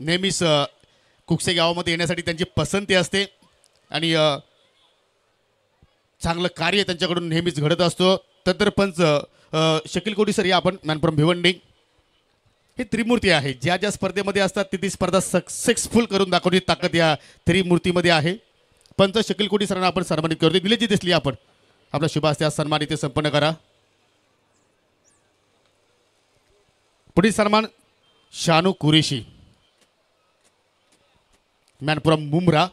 नेहमीच कुकसे गावामध्ये येण्यासाठी त्यांची पसंती असते आणि चांगलं कार्य त्यांच्याकडून नेहमीच घडत असतो. तंत्र पंच शकील कोडी सर या आपण मॅनफ्रॉम भिवंडी. ही त्रिमूर्ती आहे, ज्या ज्या स्पर्धेमध्ये असतात ती स्पर्धा सक्सेसफुल करून दाखवण्याची ताकद या त्रिमूर्तीमध्ये आहे. पंच शकील कोडी सरांना आपण सन्मानित करतो. निलेशजी दिसली आपण आपला शुभ हस्ते सन्मान इथे संपन्न करा. पुढील सन्मान Shanu Qureshi man from Mumbra.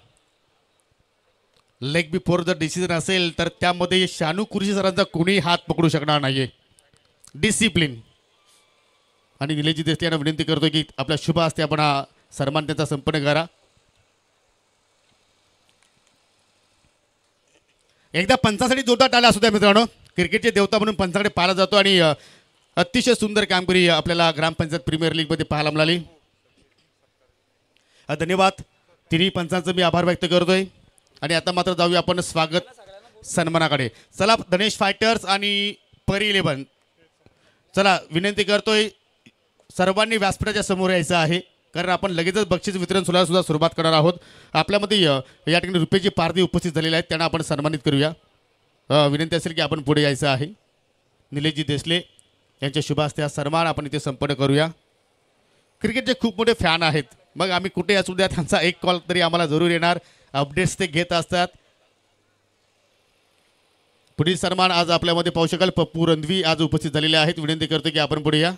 Leg before जर डिसिजन असेल तर त्यामध्ये शानू कुरेशी सरांचा कोणी हात पकडू शकणार नाहीये. डिसिप्लिन. आणि निलेशजी देसले यांना विनंती करतो की आपल्या शुभ हस्ते आपण हा सन्मान त्यांचा संपन्न करा. एकदा पंचासाठी जोरदार टाळ्या असू द्या मित्रांनो. क्रिकेटचे देवता म्हणून पंचाकडे पाहिला जातो आणि अतिशय सुंदर कामगिरी आपल्याला ग्रामपंचायत प्रीमियर लीगमध्ये पाहायला मिळाली. धन्यवाद. तिन्ही पंचांचं मी आभार व्यक्त करतोय. आणि आता मात्र जाऊया आपण स्वागत सन्मानाकडे. चला धनेश फायटर्स आणि परी 11 चला विनंती करतोय सर्वांनी व्यासपीठाच्या समोर यायचं आहे, कारण आपण लगेचच बक्षीस वितरण सुद्धा सुरुवात करणार आहोत. आपल्यामध्ये या ठिकाणी रुपयाची पारधी उपस्थित झालेले आहेत, त्यांना आपण सन्मानित करूया. विनंती असेल की आपण पुढे यायचं आहे. निलेशजी देसले यांच्या शुभ हस्ते हा सन्मान आपण इथे संपन्न करूया. क्रिकेटचे खूप मोठे फॅन आहेत, मग आम्ही कुठे असू द्या त्यांचा एक कॉल तरी आम्हाला जरूर येणार. अपडेट्स ते घेत असतात. पुढील सन्मान आज आपल्यामध्ये पाहू शकाल पप्पू रणवी आज उपस्थित झालेले आहेत. विनंती करतो की आपण पुढे या.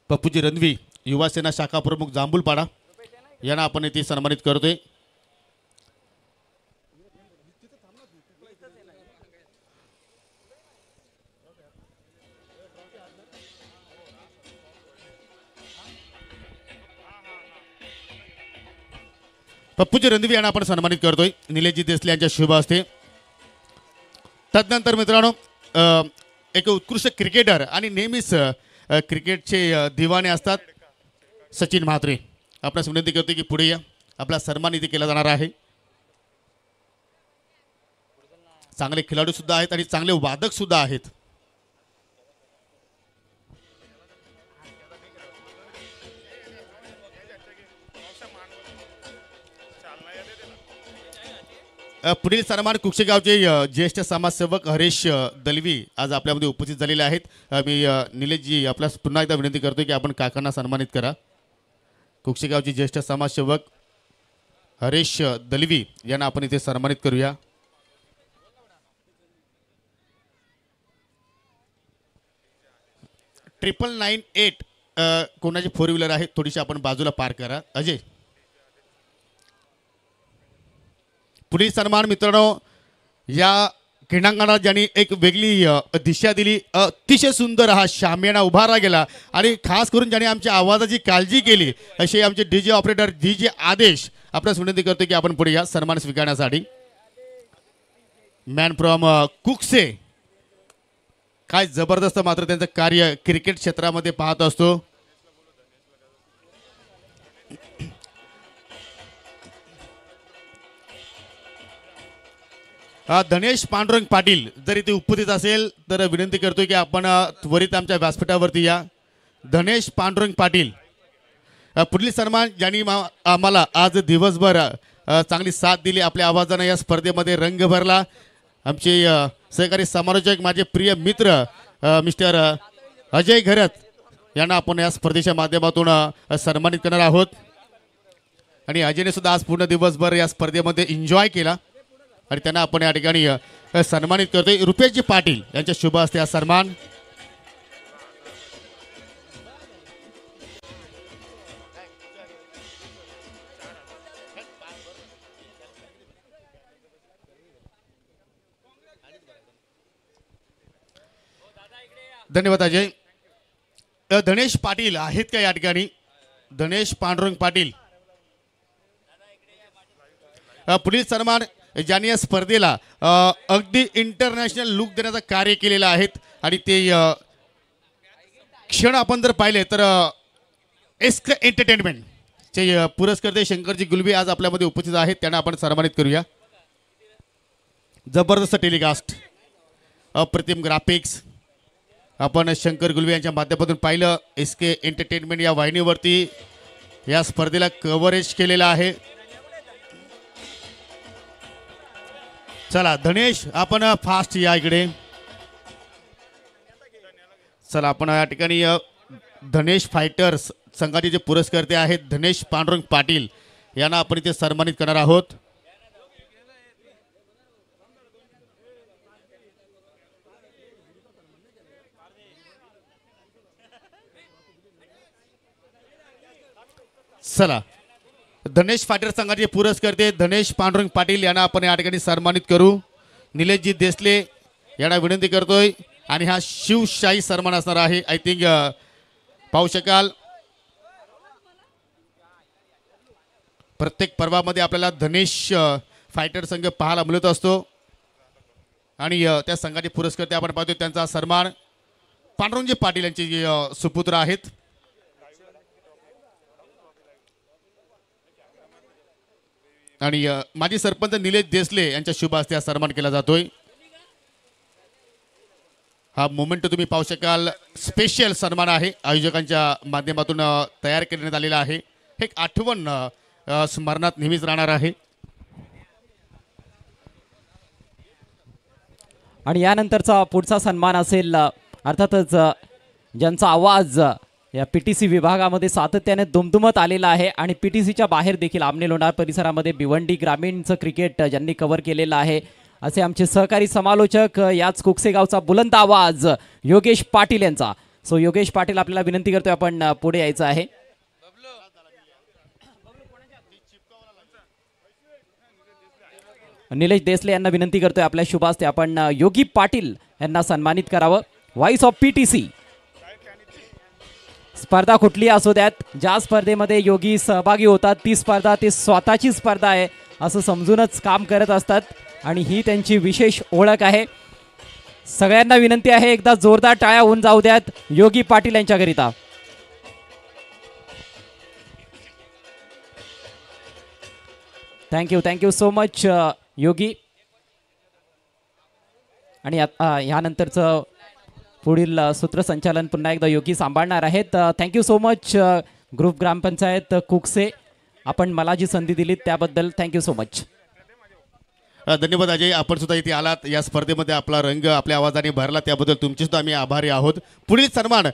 पप्पूजी रणवी युवा सेना शाखा प्रमुख जांभूलपाडा यांना आपण इथे सन्मानित करतोय. पप्पूजी रणवी यांना आपण सन्मानित करतोय निलेशजी देसले यांच्या शुभ हस्ते. तदनंतर मित्रांनो एक उत्कृष्ट क्रिकेटर आणि नेहमीच क्रिकेटचे दिवाने असतात सचिन म्हात्रे. आपणास विनंती करतो की पुढे या. आपला सन्मान इथे केला जाणार आहे. चांगले खेळाडू सुद्धा आहेत आणि चांगले वादक सुद्धा आहेत. पुढील सन्मान कुक्षेगावचे ज्येष्ठ समाजसेवक हरीश दलवी आज आपल्यामध्ये उपस्थित झालेले आहेत. मी निलेशजी आपल्यास पुन्हा एकदा विनंती करतो की आपण काकांना सन्मानित करा. कुक्षेगावचे ज्येष्ठ समाजसेवक हरीश दलवी यांना आपण इथे सन्मानित करूया. ट्रिपल 98 कोणाची 4 व्हीलर आहे, थोडीशी आपण बाजूला पार करा. अजय. पुढील सन्मान मित्रांनो या क्रीडांगणात ज्यांनी एक वेगळी दिशा दिली, अतिशय सुंदर हा शामियाना उभारला गेला आणि खास करून ज्यांनी आमच्या आवाजाची काळजी केली असे आमचे डीजे ऑपरेटर डीजे आदेश. आपल्यास विनंती करतो की आपण पुढे या सन्मान स्वीकारण्यासाठी. Man from Kukse. काय जबरदस्त मात्र त्यांचं कार्य क्रिकेट क्षेत्रामध्ये पाहत असतो. धनेश पांडुरंग पाटील जर इथे उपस्थित असेल तर विनंती करतोय की आपण त्वरित आमच्या व्यासपीठावरती या. धनेश पांडुरंग पाटील. पुढील सन्मान ज्यांनी आम्हाला आज दिवसभर चांगली साथ दिली, आपल्या आवाजाने या स्पर्धेमध्ये रंग भरला. आमचे सहकारी समालोचक माझे प्रिय मित्र मिस्टर अजय घरत यांना आपण या स्पर्धेच्या माध्यमातून सन्मानित करणार आहोत. आणि अजयने सुद्धा आज पूर्ण दिवसभर या स्पर्धेमध्ये एन्जॉय केला आणि त्यांना आपण या ठिकाणी सन्मानित करतोय. रुपेशजी पाटील यांच्या शुभ हस्ते हा सन्मान. धन्यवाद अजय. धनेश पाटील आहेत का या ठिकाणी? धनेश पांडुरंग पाटील. पुढील सन्मान ज्यांनी या स्पर्धेला अगदी इंटरनॅशनल लुक देण्याचं कार्य केलेलं आहे आणि ते क्षण आपण जर पाहिले तर एस्क एंटरटेनमेंटचे पुरस्कर्ते शंकरजी गुलबी आज आपल्यामध्ये उपस्थित आहेत. त्यांना आपण सन्मानित करूया. जबरदस्त टेलिकास्ट, अप्रतिम ग्राफिक्स, आपण शंकर गुलवे यांच्या माध्यमातून पाहिलं. SK एंटरटेनमेंट या वाहिनीवरती या स्पर्धेला कव्हरेज केलेलं आहे. चला धनेश आपण फास्ट या इकडे. चला आपण या ठिकाणी धनेश फायटर्स संघाचे जे पुरस्कर्ते आहेत धनेश पांडुरंग पाटील यांना आपण इथे सन्मानित करणार आहोत. चला धनेश फायटर संघाचे पुरस्कर्ते धनेश पांडुरंग पाटील यांना आपण या ठिकाणी सन्मानित करू. निलेशजी देसले यांना विनंती करतोय आणि हा शिवशाही सन्मान असणार आहे. आय थिंक पाहू शकाल प्रत्येक पर्वामध्ये आपल्याला धनेश फायटर संघ पाहायला मिळत असतो आणि त्या संघाचे पुरस्कर्ते आपण पाहतो त्यांचा सन्मान पांडुरंगजी पाटील यांचे जे सुपुत्र आहेत. आणि माजी सरपंच निलेश देसले यांच्या शुभ हस्ते सन्मान केला जातोय. हा मोमेंट तुम्ही पाहू शकाल स्पेशल सन्मान आहे आयोजकांच्या माध्यमातून तयार करण्यात आलेला आहे. एक आठवण स्मरणात नेहमीच राहणार आहे. आणि यानंतरचा पुढचा सन्मान असेल अर्थातच ज्यांचा आवाज या PTC विभागामध्ये सातत्याने दुमदुमत आलेला आहे आणि PTCच्या बाहेर देखील आमने लोणार परिसरामध्ये भिवंडी ग्रामीणचं क्रिकेट ज्यांनी कव्हर केलेलं आहे असे आमचे सहकारी समालोचक याच कुकसे गावचा बुलंद आवाज योगेश पाटील यांचा. सो योगेश पाटील आपल्याला विनंती करतोय आपण पुढे यायचं आहे. निलेश देसले यांना विनंती करतोय आपल्या शुभ हस्ते आपण योगी पाटील यांना सन्मानित करावं. व्हॉइस ऑफ PTC स्पर्धा कुठली असू द्यात, ज्या स्पर्धेमध्ये योगी सहभागी होतात ती स्पर्धा ती स्वतःची स्पर्धा आहे असं समजूनच काम करत असतात आणि ही त्यांची विशेष ओळख आहे. सगळ्यांना विनंती आहे एकदा जोरदार टाळ्या होऊन जाऊ द्यात योगी पाटील यांच्याकरिता. थँक्यू सो मच योगी. आणि यानंतरचं पुढील सूत्रसंचालन पुन्हा एकदा योगी सांभाळणार आहेत. थँक्यू सो मच ग्रुप ग्रामपंचायत कुकसे, आपण मला जी संधी दिली त्याबद्दल थँक्यू सो मच. धन्यवाद अजय, आपण सुद्धा इथे आलात या स्पर्धेमध्ये आपला रंग आपल्या आवाजाने भरला त्याबद्दल तुमचे सुद्धा आम्ही आभारी आहोत. पुढील सन्मान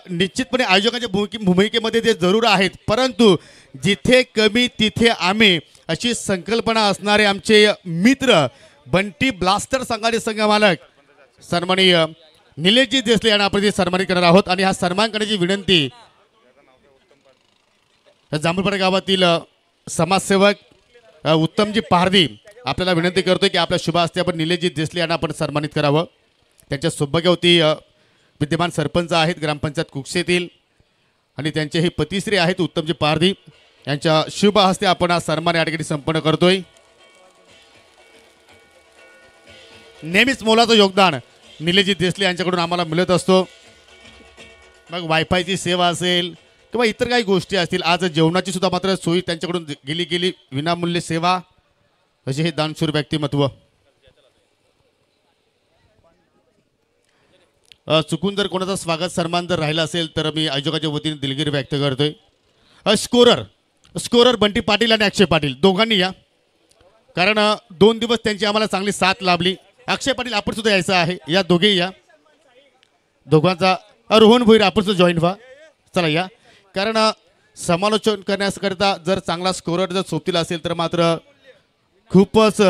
निश्चितपणे आयोजकांच्या भूमिकेमध्ये ते जरूर आहेत, परंतु जिथे कमी तिथे आम्ही अशी संकल्पना असणारे आमचे मित्र बंटी ब्लास्टर संघाचे संघ मालक सन्माननीय निलेशजी देसले यांना आपण सन्मानित करणार आहोत. आणि हा सन्मान करण्याची विनंती जांभूळपाडा गावातील समाजसेवक उत्तमजी पहार्दी आपल्याला विनंती करतोय की आपल्या शुभ हस्ते आपण निलेशजी देसले यांना आपण सन्मानित करावं. त्यांच्या सौभाग्यवती विद्यमान सरपंच आहेत ग्रामपंचायत कुकसेतील आणि त्यांचे हे पतिश्री आहेत उत्तमजी पहार्दी यांच्या शुभ हस्ते आपण हा सन्मान या ठिकाणी संपन्न करतोय. नेहमीच मोलाचं योगदान निलेशजी देसले यांच्याकडून आम्हाला मिळत असतो. मग वायफायची सेवा असेल किंवा इतर काही गोष्टी असतील, आज जेवणाची सुद्धा मात्र सोयी त्यांच्याकडून गेली विनामूल्य सेवा असे हे दानशूर व्यक्तिमत्व. चुकून जर कोणाचा स्वागत सन्मान जर राहिला असेल तर मी आयोजकाच्या वतीने दिलगिरी व्यक्त करतोय. स्कोरर बंटी पाटील आणि अक्षय पाटील दोघांनी या, कारण 2 दिवस त्यांची आम्हाला चांगली साथ लाभली. अक्षय पाटील आपण सुद्धा यायचं आहे, या दोघेही या. दोघांचा रोहन भोईर आपण सुद्धा जॉईन व्हा. चला या, कारण समालोचन करण्याकरिता जर चांगला स्कोरर जर सोबतीला असेल तर मात्र खूपच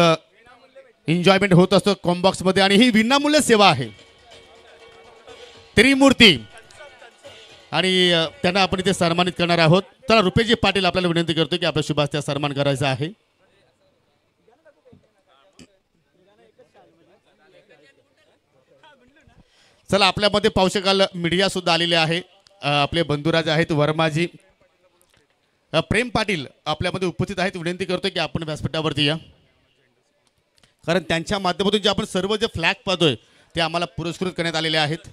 एन्जॉयमेंट होत असतं कॉम्बॉक्समध्ये आणि ही विनामूल्य सेवा आहे. त्रिमूर्ती आणि त्यांना आपण इथे सन्मानित करणार आहोत. चला रुपेशजी पाटील आपल्याला विनंती करतो की आपल्या शुभ हस्ते सन्मान करायचा आहे. चला आपल्यामध्ये पाहू शकाल मीडिया सुद्धा आलेले आहे. आपले बंधुराज आहेत वर्माजी, प्रेम पाटील आपल्यामध्ये उपस्थित आहेत. विनंती करतोय की आपण व्यासपीठावरती या, कारण त्यांच्या माध्यमातून जे आपण सर्व जे फ्लॅग पाहतोय ते आम्हाला पुरस्कृत करण्यात आलेले आहेत.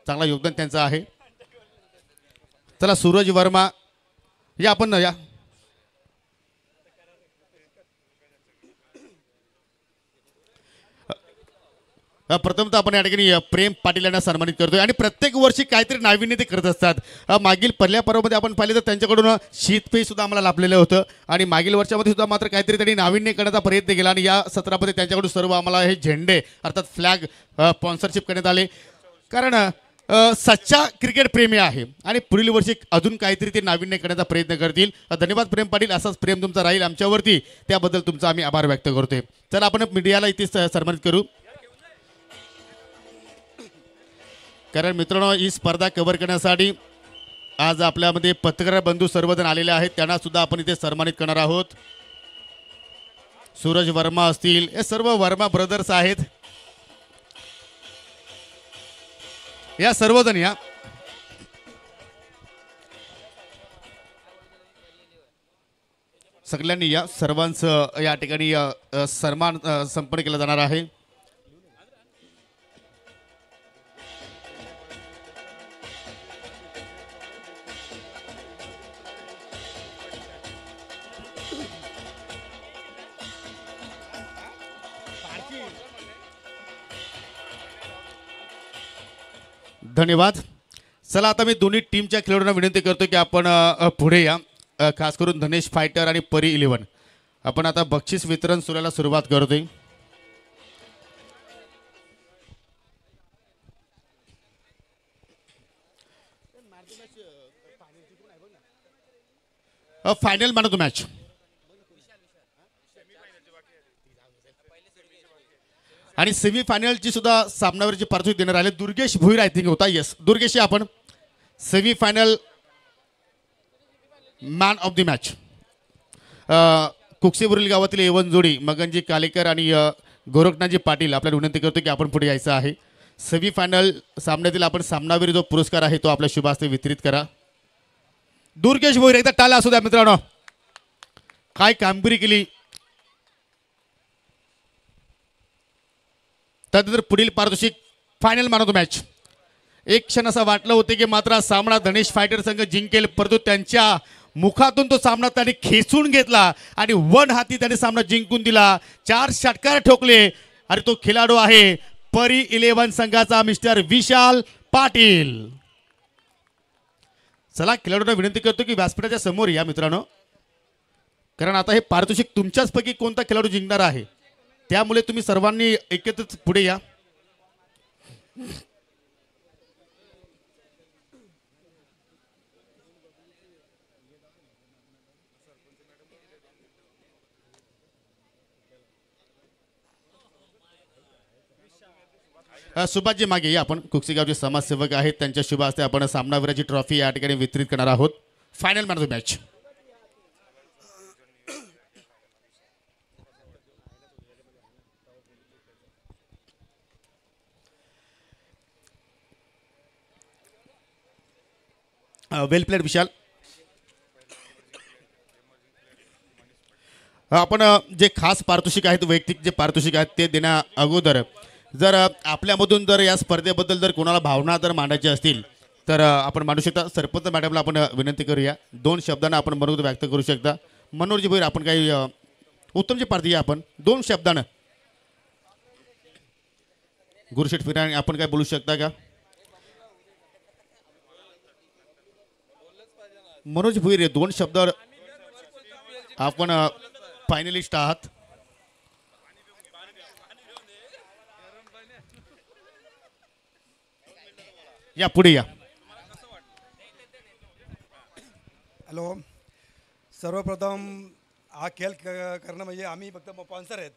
चांगला योगदान त्यांचं आहे. चला सूरज वर्मा या, आपण या. प्रथमतः आपण या ठिकाणी प्रेम पाटील यांना सन्मानित करतोय आणि प्रत्येक वर्षी काहीतरी नाविन्य ते करत असतात. मागील पहिल्या पर्वामध्ये आपण पाहिले तर त्यांच्याकडून शीतपेय सुद्धा आम्हाला लाभलेलं होतं आणि मागील वर्षामध्ये सुद्धा मात्र काहीतरी त्यांनी नाविन्य करण्याचा प्रयत्न केला आणि या सत्रामध्ये त्यांच्याकडून सर्व आम्हाला हे झेंडे अर्थात फ्लॅग स्पॉन्सरशिप करण्यात आले. कारण सच्चा क्रिकेट प्रेमी आहे आणि पुढील वर्षी अजून काहीतरी ते नाविन्य करण्याचा प्रयत्न करतील. धन्यवाद प्रेम पाटील, असाच प्रेम तुमचा राहील आमच्यावरती, त्याबद्दल तुमचा आम्ही आभार व्यक्त करतोय. चला आपण मीडियाला इथे सन्मानित करू. कारण मित्रांनो ही स्पर्धा कव्हर करण्यासाठी आज आपल्यामध्ये पत्रकार बंधू सर्वजण आलेले आहेत, त्यांना सुद्धा आपण इथे सन्मानित करणार आहोत. सूरज वर्मा असतील, हे सर्व वर्मा ब्रदर्स आहेत. या सर्वजण या सगळ्यांनी या सर्वांचं या ठिकाणी सन्मान संपन्न केला जाणार आहे. धन्यवाद. चला आता मी दोन्ही टीमच्या खेळाडूंना विनंती करतो की आपण पुढे या. खास करून धनेश फायटर आणि परी 11 आपण आता बक्षीस वितरण सोहळ्याला सुरुवात करतोय. Final man of the match आणि सेमी फायनलची सुद्धा सामनावरची पारितोषिक देणार आले. दुर्गेश भुईर आय थिंक होता. येस दुर्गेश, आपण semi final man of the match. कुक्षेवरील गावातील एवन जोडी मगनजी कालेकर आणि गोरखनाथजी पाटील आपल्याला विनंती करतो की आपण पुढे यायचं आहे. सेमी फायनल सामन्यातील आपण सामनावीर जो पुरस्कार आहे तो आपल्या शुभ हस्ते वितरित करा. दुर्गेश भोईर एकदा टाळ्या असू द्या मित्रांनो, काय कामगिरी केली. त्यानंतर पुढील पारितोषिक final man of the match. एक क्षण असं वाटलं होतं की मात्र सामना धनेश फायटर संघ जिंकेल, परंतु त्यांच्या मुखातून तो सामना त्यांनी खेचून घेतला आणि वन हाती त्यांनी सामना जिंकून दिला. 4 षटकार ठोकले आणि तो खेळाडू आहे परी 11 संघाचा मिस्टर विशाल पाटील. चला खेळाडूंना विनंती करतो की व्यासपीठाच्या समोर या मित्रांनो, कारण आता हे पारितोषिक तुमच्याच पैकी कोणता खेळाडू जिंकणार आहे, त्यामुळे तुम्ही सर्वांनी एकत्रित पुढे या. सुभाषजी मागे या, आपण कुक्षेगावचे समाजसेवक आहेत, त्यांच्या शुभ हस्ते आपण सामनावीराची ट्रॉफी या ठिकाणी वितरित करणार आहोत. Final man of the match. Well played Vishal. आपण जे खास पारितोषिक आहेत, वैयक्तिक जे पारितोषिक आहेत ते देण्या अगोदर जर आपल्यामधून जर या स्पर्धेबद्दल जर कोणाला भावना जर मांडायच्या असतील तर आपण मांडू शकता. सरपंच मॅडमला आपण विनंती करूया, 2 शब्दांना आपण मनोगत व्यक्त करू शकता. मनोहरजी भोईर, आपण काही उत्तमची पार्टी या, आपण 2 शब्दानं. गुरुशेठ फिराणी, आपण काय बोलू शकता का? मनोज भोईर, 2 शब्द. आपण फायनलिस्ट आहात. या पुढे या. हॅलो, सर्वप्रथम हा खेळ करणं म्हणजे आम्ही फक्त स्पॉन्सर आहेत,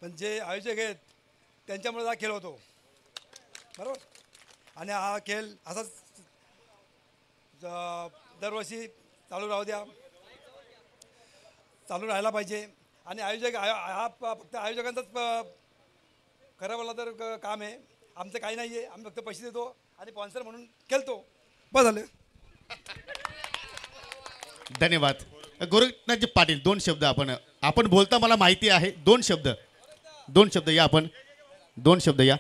पण जे आयोजक आहेत त्यांच्यामुळे हा खेळ होतो, बरोबर. आणि हा खेळ असाच दरवर्षी चालू राहू द्या, चालू राहायला पाहिजे. आणि आयोजक हा फक्त आयोजकांचाच खरं बोलला तर काम आहे, आमचं काही नाही आहे. आम्ही फक्त पैसे देतो आणि स्पॉन्सर म्हणून खेळतो, बस झालं. धन्यवाद. गोरखनाथजी पाटील, 2 शब्द. आपण बोलता मला माहिती आहे, 2 शब्द या. आपण 2 शब्द या.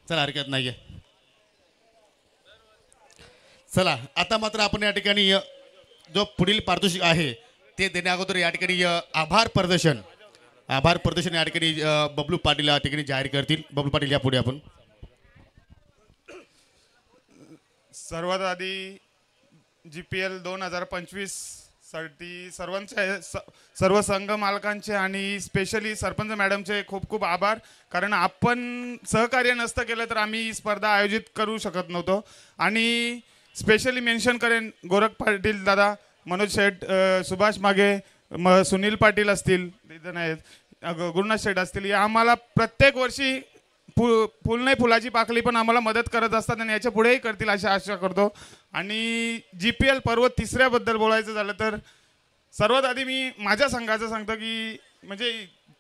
चला, हरकत नाहीये. चला आता मात्र आपण या ठिकाणी जो पुढील पारितोषिक आहे ते देण्या अगोदर या ठिकाणी आभार प्रदर्शन आभार प्रदर्शन या ठिकाणी बबलू पाटील या ठिकाणी जाहीर करतील. बबलू पाटील या पुढे आपण. सर्वात आधी GPL 2025 साठी सर्व संघ मालकांचे आणि स्पेशली सरपंच मॅडमचे खूप खूप आभार. कारण आपण सहकार्य नसतं केलं तर आम्ही ही स्पर्धा आयोजित करू शकत नव्हतो. आणि स्पेशली मेन्शन करेन गोरख पाटील दादा, मनोज शेठ, सुभाष मागे, सुनील पाटील असतील, इथं नाहीत, गुरुनाथ शेठ असतील, या आम्हाला प्रत्येक वर्षी फुल नाही फुलाची पाकळी पण आम्हाला मदत करत असतात आणि याच्या पुढेही करतील अशी आशा करतो. आणि GPL पर्व तिसऱ्याबद्दल बोलायचं झालं तर सर्वात आधी मी माझ्या संघाचं सांगतो की म्हणजे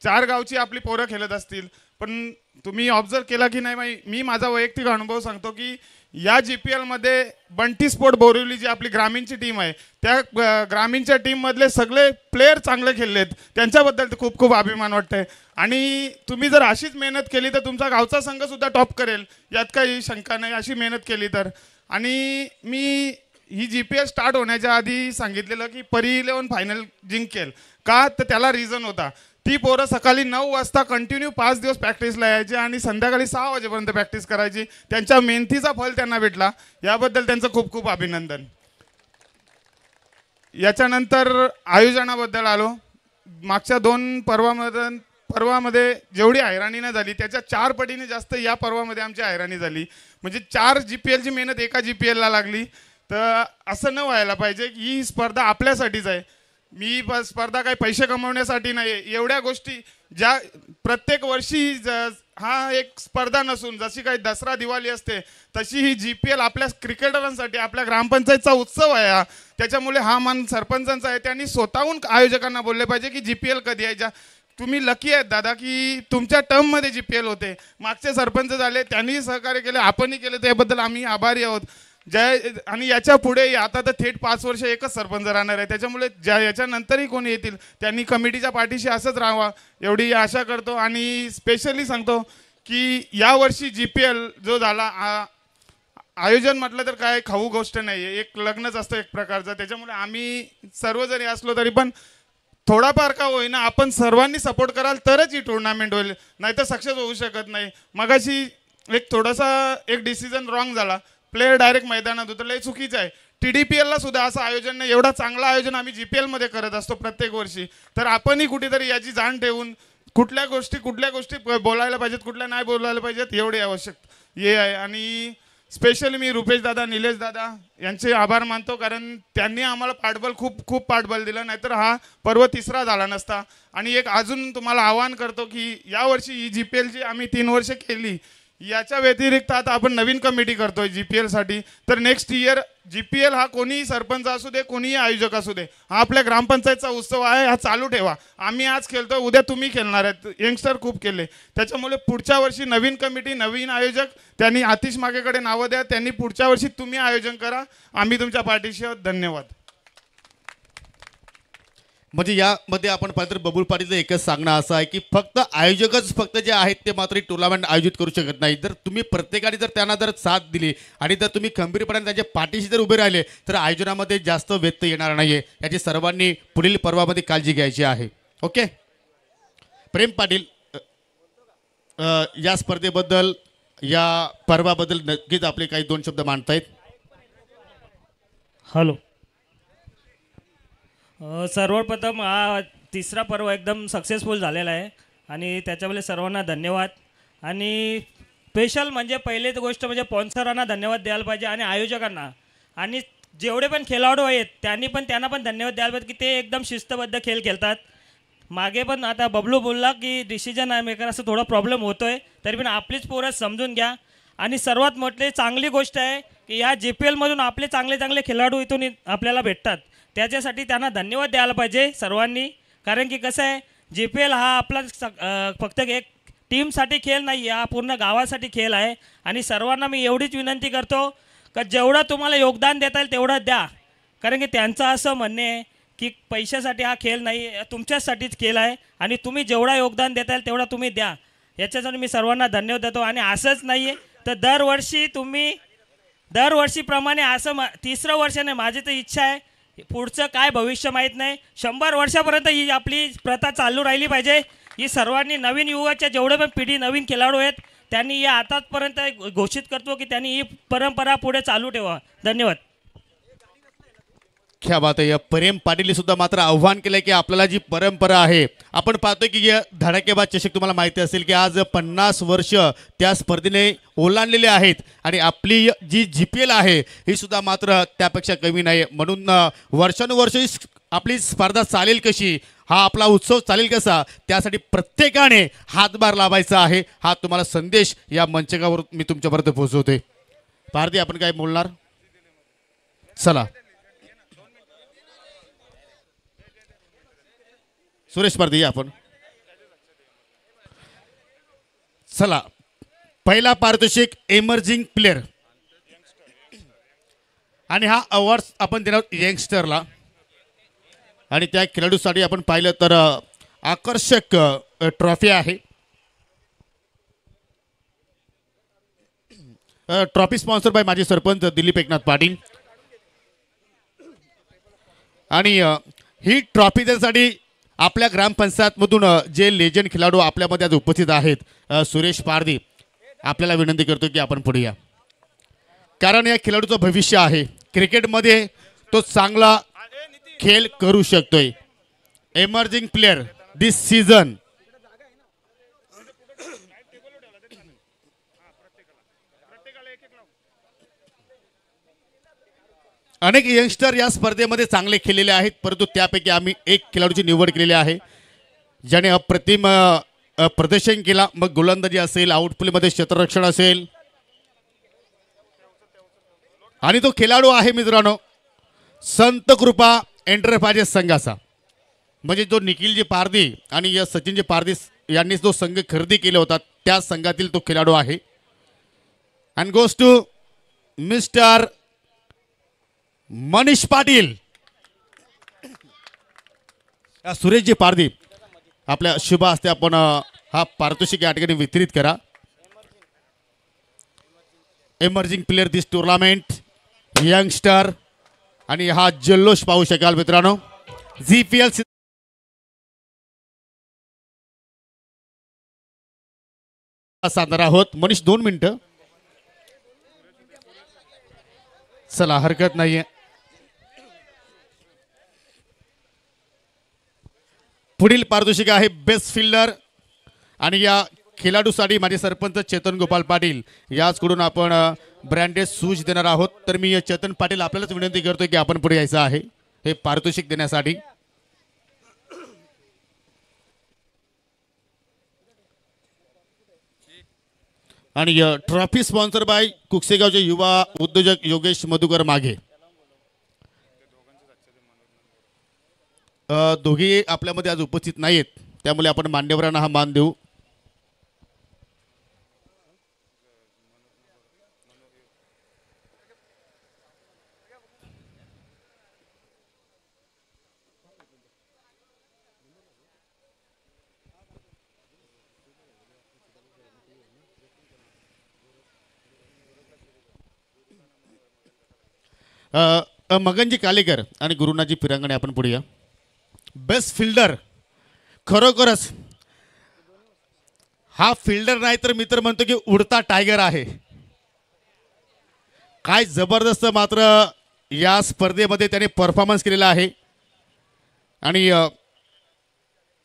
4 गावची आपली पोरं खेळत असतील, पण तुम्ही ऑब्झर्व केला की नाही मी माझा वैयक्तिक अनुभव सांगतो की या GPL मध्ये बंटी स्पोर्ट बोरिवली जी आपली ग्रामीणची टीम आहे त्या ग्रामीणच्या टीममधले सगळे प्लेयर चांगले खेळलेत, त्यांच्याबद्दल खूप खूप अभिमान वाटतंय. आणि तुम्ही जर अशीच मेहनत केली तर तुमचा गावचा संघसुद्धा टॉप करेल, यात काही शंका नाही, अशी मेहनत केली तर. आणि मी ही GPL स्टार्ट होण्याच्या आधी सांगितलेलं की परी 11 फायनल जिंकेल का, तर त्याला रिझन होता. ती पोरं सकाळी 9 वाजता कंटिन्यू 5 दिवस प्रॅक्टिसला यायचे आणि संध्याकाळी 6 वाजेपर्यंत प्रॅक्टिस करायची. त्यांच्या मेहनतीचा फल त्यांना भेटला, याबद्दल त्यांचं खूप खूप अभिनंदन. याच्यानंतर आयोजनाबद्दल आलो. मागच्या 2 पर्वामध्ये जेवढी हैराणी नाही झाली त्याच्या 4 पटीने जास्त या पर्वामध्ये आमची हैराणी झाली. म्हणजे 4 GPLची मेहनत एका GPLला लागली. तर असं न व्हायला पाहिजे. ही स्पर्धा आपल्यासाठीच आहे. मी स्पर्धा काही पैसे कमवण्यासाठी नाही आहे. एवढ्या गोष्टी ज्या प्रत्येक वर्षी हा एक स्पर्धा नसून जशी काही दसरा दिवाळी असते तशी ही GPL आपल्या क्रिकेटरांसाठी आपल्या ग्रामपंचायतचा उत्सव आहे हा. त्याच्यामुळे हा मान सरपंचांचा आहे. त्यांनी स्वतःहून आयोजकांना बोलले पाहिजे की GPL कधी यायच्या. तुम्ही लकी आहेत दादा की तुमच्या टर्ममध्ये GPL होते. मागचे सरपंच झाले, त्यांनीही सहकार्य केले, आपणही केले, त्याबद्दल आम्ही आभारी आहोत. आणि याच्या पुढे आता तर थेट 5 वर्ष एकच सरपंच राहणार आहे. त्याच्यामुळे याच्यानंतरही कोणी येतील त्यांनी कमिटीच्या पाठीशी असंच राहावा एवढी आशा करतो. आणि स्पेशली सांगतो की यावर्षी GPL जो झाला आयोजन म्हटलं तर काय खाऊ गोष्ट नाही आहे, एक लग्नच असतं एक प्रकारचं. त्याच्यामुळे आम्ही सर्व जरी असलो तरी पण थोडाफार का होईना आपण सर्वांनी सपोर्ट कराल तरच ही टुर्नामेंट होईल, नाहीतर सक्सेस होऊ शकत नाही. मगाशी एक थोडासा एक डिसिजन रॉंग झाला, प्लेयर डायरेक्ट मैदानात उतरले, चुकीचं आहे. TDPLला सुद्धा असं आयोजन नाही. एवढा चांगलं आयोजन आम्ही GPLमध्ये करत असतो प्रत्येक वर्षी. तर आपणही कुठेतरी याची जाण ठेवून कुठल्या गोष्टी बोलायला पाहिजेत, कुठल्या नाही बोलायला पाहिजेत, एवढे आवश्यक हे आहे. आणि स्पेशली मी रुपेश दादा, निलेश दादा यांचे आभार मानतो, कारण त्यांनी आम्हाला पाठबळ खूप पाठबळ दिलं, नाहीतर हा पर्व तिसरा झाला नसता. आणि एक अजून तुम्हाला आवाहन करतो की यावर्षी ही GPLची आम्ही 3 वर्ष केली, याच्या व्यतिरिक्त आता आपण नवीन कमिटी करतोय GPLसाठी. तर नेक्स्ट इयर GPL हा कोणीही सरपंच असू दे, कोणीही आयोजक असू दे, हा आपल्या ग्रामपंचायतचा उत्सव आहे, हा चालू ठेवा. आम्ही आज खेळतोय, उद्या तुम्ही खेळणार आहेत. यंगस्टर खूप केले, त्याच्यामुळे पुढच्या वर्षी नवीन कमिटी, नवीन आयोजक, त्यांनी आतिश मागेकडे नावं द्या, त्यांनी पुढच्या वर्षी तुम्ही आयोजन करा. आम्ही तुमच्या पाठीशी आहोत. धन्यवाद. म्हणजे यामध्ये आपण पाहिलं तर बबलू पाटीलचं एकच सांगणं असं आहे की फक्त जे आहेत ते मात्र टुर्नामेंट आयोजित करू शकत नाही. जर तुम्ही प्रत्येकाने जर त्यांना जर साथ दिली आणि जर तुम्ही खंबीरपणे त्यांच्या पाठीशी जर उभे राहिले तर आयोजनामध्ये जास्त व्यत्यय येणार नाही आहे. याची सर्वांनी पुढील पर्वामध्ये काळजी घ्यायची आहे. ओके. प्रेम पाटील या स्पर्धेबद्दल, या पर्वाबद्दल नक्कीच आपले काही 2 शब्द मांडतायत. हॅलो. सर्वप्रथम हा तिसरा पर्व एकदम सक्सेसफुल झालेला आहे आणि त्याच्यामुळे सर्वांना धन्यवाद. आणि स्पेशल म्हणजे पहिली गोष्ट म्हणजे स्पॉन्सरांना धन्यवाद द्यायला पाहिजे आणि आयोजकांना, आणि जेवढे पण खेळाडू आहेत त्यांना पण धन्यवाद द्यायला पाहिजे की ते एकदम शिस्तबद्ध खेळ खेळतात. मागे पण आता बबलू बोलला की डिसिजन मेकर असं थोडा प्रॉब्लेम होतो आहे, तरी पण आपलीच पोरं समजून घ्या. आणि सर्वात मोठी चांगली गोष्ट आहे की या GPLमधून आपले चांगले खेळाडू इथून आपल्याला भेटतात. त्याच्यासाठी त्यांना धन्यवाद द्यायला पाहिजे सर्वांनी. कारण की कसं आहे, GPL हा आपला फक्त एक टीमसाठी खेळ नाही, हा पूर्ण गावासाठी खेळ आहे. आणि सर्वांना मी एवढीच विनंती करतो का जेवढं तुम्हाला योगदान देता येईल तेवढं द्या. कारण की त्यांचं असं म्हणणे आहे की पैशासाठी हा खेळ नाही, तुमच्यासाठीच खेळ आहे आणि तुम्ही जेवढा योगदान देता येईल तेवढा तुम्ही द्या. याच्यासाठी मी सर्वांना धन्यवाद देतो. आणि असंच नाही आहे तर दरवर्षीप्रमाणे असं तिसरं वर्ष नाही, माझी तर इच्छा आहे पुढचं काय भविष्य माहीत नाही, 100 वर्षापर्यंत ही आपली प्रथा चालू राहिली पाहिजे. ही सर्वांनी नवीन युगाच्या जेवढे पण पिढी नवीन खेळाडू आहेत त्यांनी या आतापर्यंत घोषित करतो की त्यांनी ही परंपरा पुढे चालू ठेवा. धन्यवाद. क्या बात आहे. प्रेम पाटील सुद्धा मात्र आव्हान केलंय की आपल्याला जी परंपरा आहे, आपण पाहतोय की या धडाकेबाज चषक तुम्हाला माहिती असेल की आज 50 वर्ष त्या स्पर्धेने ओलांडलेले आहेत आणि आपली जी GPL आहे ही सुद्धा मात्र त्यापेक्षा कमी नाही. म्हणून वर्षानुवर्ष ही आपली स्पर्धा चालेल कशी, हा आपला उत्सव चालेल कसा, त्यासाठी प्रत्येकाने हातभार लावायचा आहे. हा तुम्हाला संदेश या मंचकावर मी तुमच्यापर्यंत पोहोचवतोय. पारधी आपण काय बोलणार? चला सुरेश पारधी आपण. चला पहिला पारितोषिक एमर्जिंग प्लेअर आणि हा अवॉर्ड आपण देणार यंगस्टरला. आणि त्या खेळाडूसाठी आपण पाहिलं तर आकर्षक ट्रॉफी आहे. ट्रॉफी स्पॉन्सर बाय माजी सरपंच दिलीप एकनाथ पाटील. आणि ही ट्रॉफी देण्यासाठी आपल्या ग्रामपंचायतमधून जे लेजंड खेळाडू आपल्यामध्ये आज उपस्थित आहेत, सुरेश पारधी, आपल्याला विनंती करतो की आपण पुढे या. कारण या खेळाडूचं भविष्य आहे. क्रिकेटमध्ये तो चांगला खेळ करू शकतोय. एमर्जिंग प्लेअर दिस सीझन. अनेक यंगस्टर या स्पर्धेमध्ये चांगले खेळलेले आहेत, परंतु त्यापैकी आम्ही एक खेळाडूची निवड केलेली आहे ज्याने अप्रतिम प्रदर्शन केला. मग गोलंदाजी असेल, आउटप्लेमध्ये क्षेत्ररक्षण असेल, आणि तो खेळाडू आहे मित्रांनो संत कृपा एंटरप्राइजेस संघाचा. म्हणजे जो निखिलजी पारधी आणि या सचिनजी पारधी यांनी जो संघ खरेदी केला होता त्या संघातील तो खेळाडू आहे. And goes to mister Manish Patil. Sureshji Pardhi, आपल्या शुभ हस्ते आपण हा पारितोषिक या ठिकाणी वितरित करा. एमर्जिंग प्लेअर दिस टुर्नामेंट, यंगस्टर, आणि हा जल्लोष पाहू शकाल मित्रांनो. GPL साधणार आहोत. मनीष 2 मिनिटं. चला हरकत नाहीये. पुढील पारितोषिक आहे बेस्ट फिल्डर आणि या खेळाडूसाठी माझे सरपंच चेतन गोपाल पाटील याचकडून आपण ब्रँडेड शूज देणार आहोत. तर मी चेतन पाटील आपल्यालाच विनंती करतोय की आपण पुढे यायचं आहे हे पारितोषिक देण्यासाठी. आणि ट्रॉफी स्पॉन्सर बाय कुकसेगावचे युवा उद्योजक योगेश मधुकर मागे. दोघे आपल्यामध्ये आज उपस्थित नाहीत, त्यामुळे आपण मान्यवरांना हा मान देऊ. मगनजी कालेकर आणि गुरुनाजी फिरंगणे आपण पुढे या. बेस्ट फिल्डर, खरोखरच हा फिल्डर नाही तर मी तर म्हणतो की उडता टायगर आहे. काय जबरदस्त मात्र या स्पर्धेमध्ये त्याने परफॉर्मन्स केलेला आहे. आणि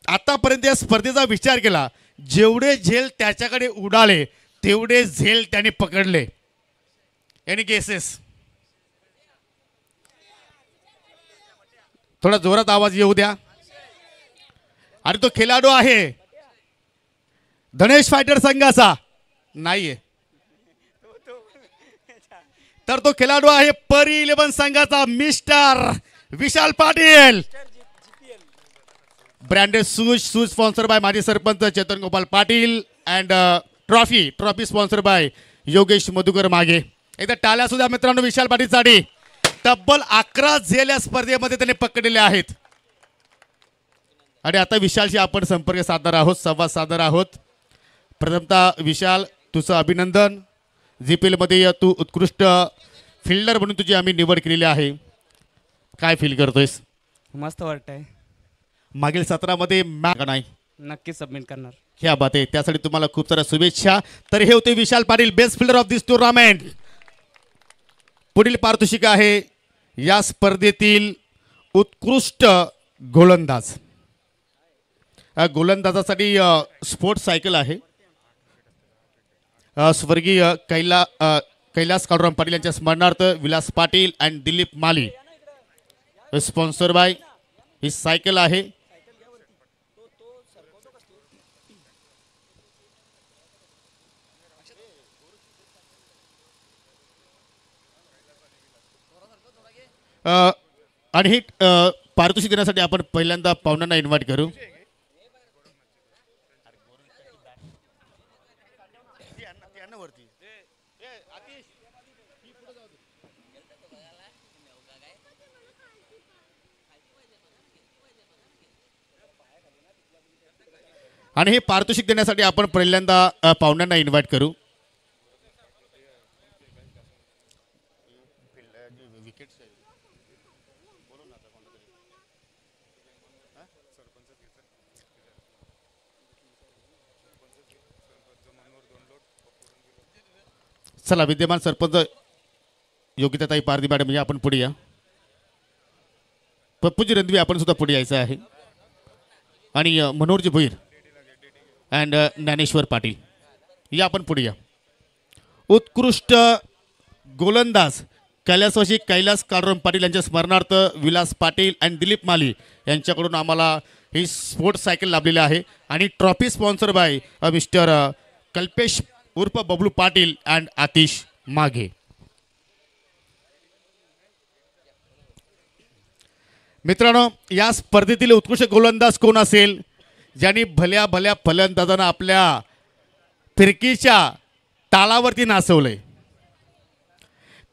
आतापर्यंत या स्पर्धेचा विचार केला, जेवढे झेल त्याच्याकडे उडाले तेवढे झेल त्याने पकडले. एनी केसेस, थोडा जोरात आवाज येऊ द्या. आणि तो खेळाडू आहे धनेश फायटर संघाचा नाहीये, तर तो खेळाडू आहे परी 11 संघाचा mister Vishal Patil. Branded shoes sponsor by माजी sarpanch Chetan Gopal Patil and trophy sponsor by Yogesh Madhukar Mage. एकदा टाळ्या सुद्धा मित्रांनो विशाल पाटीलसाठी. तब्बल 11 झेल या स्पर्धेमध्ये त्याने पकडलेले आहेत. आणि आता विशालशी आपण संपर्क साधणार आहोत, संवाद साधणार आहोत. प्रथमतः विशाल, तुझं अभिनंदन. GPL मध्ये तू उत्कृष्ट फिल्डर म्हणून तुझी आम्ही निवड केलेली आहे. काय फील करतोयस? मस्त वाटतंय. मागील सत्रामध्ये नाही नक्की सबमिट करणार. क्या बात आहे. त्यासाठी तुम्हाला खूप साऱ्या शुभेच्छा. तर हे होते Vishal Patil, best fielder of this tournament. पुढील पारितोषिक आहे या स्पर्धेतील उत्कृष्ट गोलंदाज. गोलंदाजासाठी स्पोर्ट्स सायकल आहे. स्वर्गीय कैलास काळूराम पाटील यांच्या स्मरणार्थ Vilas Patil and Dilip Mali sponsor by he cycle आहे. आणि ही पारितोषिक देण्यासाठी आपण पहिल्यांदा पाहुण्यांना इन्व्हाइट करू. आणि हे पारितोषिक देण्यासाठी आपण पहिल्यांदा पाहुण्यांना इन्व्हाइट करू. चला, विद्यमान सरपंच योगिताताई पारधी मॅडम या आपण पुढे या. पप्पूजी रणदिवे आपण सुद्धा पुढे यायचं आहे. आणि मनोहरजी भोईर अँड ज्ञानेश्वर पाटील या आपण पुढे या. उत्कृष्ट गोलंदाज कैलासवासी कैलास काळूराम पाटील यांच्या स्मरणार्थ विलास पाटील अँड दिलीप माली यांच्याकडून आम्हाला ही स्पोर्ट्स सायकल लाभलेली आहे. आणि trophy sponsor bye mister Kalpesh उर्फ बबलू पाटील अँड आतिश माघे. मित्रांनो, या स्पर्धेतील उत्कृष्ट गोलंदाज कोण असेल ज्यांनी भल्या भल्या फलंदाजांना आपल्या फिरकीच्या तालावरती नाचवलंय.